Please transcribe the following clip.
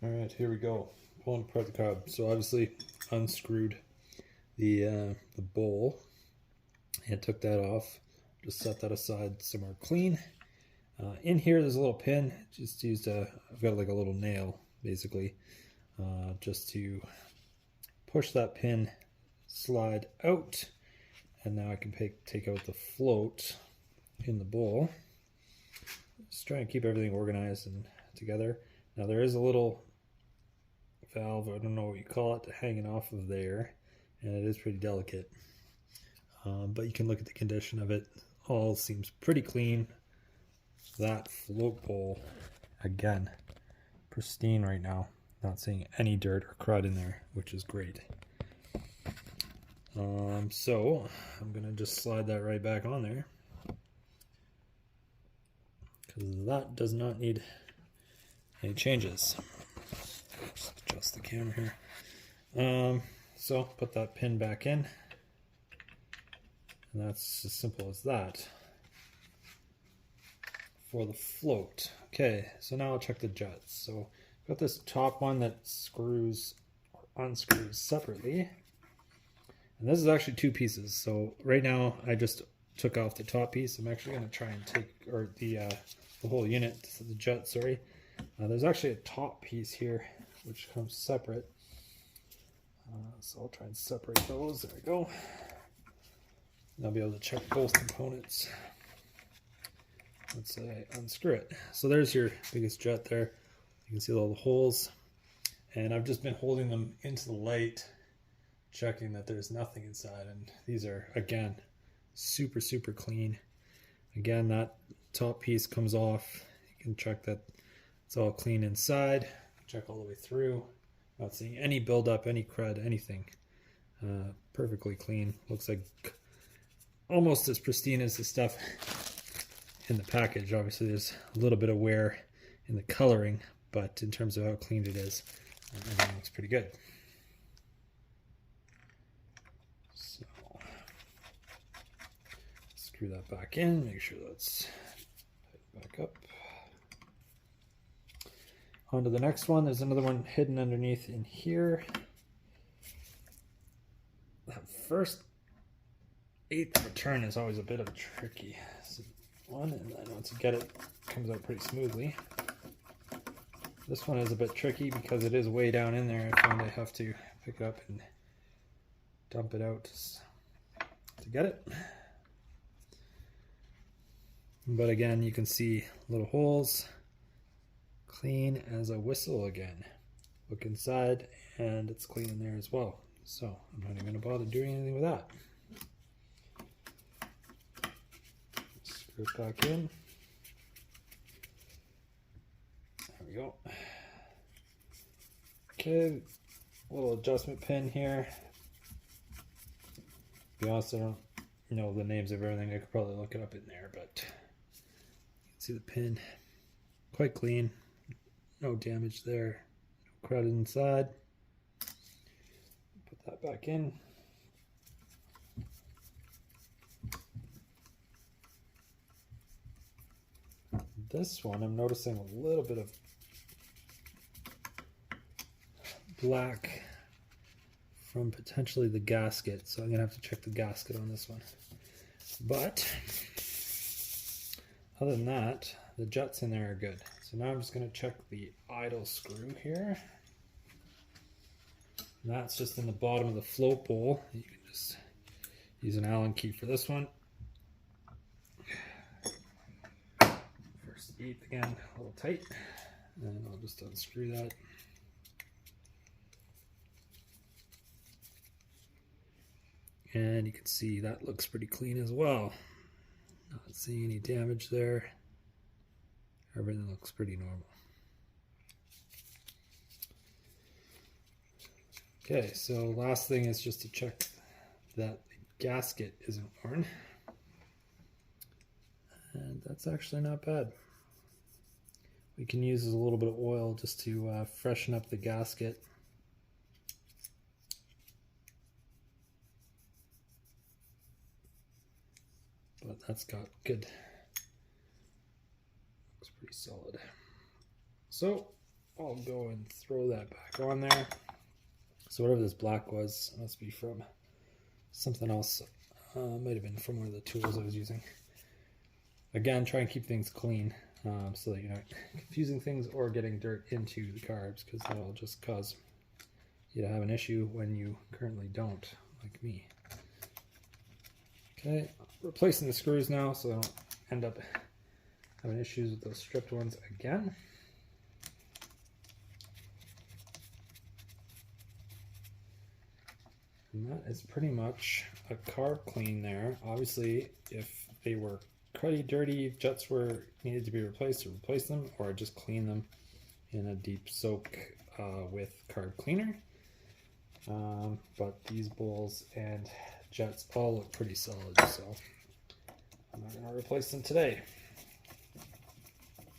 All right, here we go. Pulling apart the carb. So obviously unscrewed the bowl and took that off. Just set that aside somewhere clean. In here, there's a little pin. Just used I've got like a little nail basically, just to push that pin, slide out, and now I can take out the float in the bowl. Just trying to keep everything organized and together. Now there is a little valve, I don't know what you call it, hanging off of there, and it is pretty delicate. But you can look at the condition of it. All seems pretty clean. That float bowl, again, pristine right now. Not seeing any dirt or crud in there, which is great. So I'm gonna just slide that right back on there, because that does not need any changes. Just adjust the camera here. So put that pin back in, and that's as simple as that for the float. Okay, so now I'll check the jets. So got this top one that screws or unscrews separately, and this is actually two pieces. So right now I just took off the top piece. I'm actually going to try and take, or the whole unit, the jet, sorry. There's actually a top piece here which comes separate. So I'll try and separate those. There we go. And I'll be able to check both components. Let's say unscrew it. So there's your biggest jet there. You can see all the holes. And I've just been holding them into the light, checking that there's nothing inside. And these are, again, super, super clean. Again, that top piece comes off. You can check that it's all clean inside. Check all the way through. Not seeing any buildup, any crud, anything. Perfectly clean. Looks like almost as pristine as the stuff in the package. Obviously there's a little bit of wear in the coloring, but in terms of how clean it is, everything looks pretty good. So screw that back in, make sure that's back up. On to the next one. There's another one hidden underneath in here. That first eighth of a turn is always a bit of a tricky one, and then once you get it, it comes out pretty smoothly. This one is a bit tricky because it is way down in there. I find I have to pick it up and dump it out to get it. But again, you can see little holes, clean as a whistle again. Look inside and it's clean in there as well. So I'm not even going to bother doing anything with that. Screw it back in. There we go. Okay, little adjustment pin here. To be honest, I don't know the names of everything. I could probably look it up in there, but you can see the pin. Quite clean. No damage there. No crud inside. Put that back in. This one, I'm noticing a little bit of black from potentially the gasket, so I'm gonna have to check the gasket on this one. But other than that, the jets in there are good. So now I'm just going to check the idle screw here. And that's just in the bottom of the float bowl. You can just use an Allen key for this one. First eighth again, a little tight. And I'll just unscrew that. And you can see that looks pretty clean as well. Not seeing any damage there. Everything looks pretty normal. Okay, so last thing is just to check that the gasket isn't worn. And that's actually not bad. We can use a little bit of oil just to freshen up the gasket. But that's got good. Looks pretty solid. So I'll go and throw that back on there. So whatever this black was, must be from something else. Might have been from one of the tools I was using. Again, try and keep things clean so that you're not confusing things or getting dirt into the carbs, because that'll just cause you to have an issue when you currently don't, like me. Okay, replacing the screws now so I don't end up having issues with those stripped ones again. And that is pretty much a carb clean there. Obviously, if they were cruddy, dirty, jets needed to be replaced, to replace them, or just clean them in a deep soak with carb cleaner. But these bowls and jets all look pretty solid, so I'm not going to replace them today.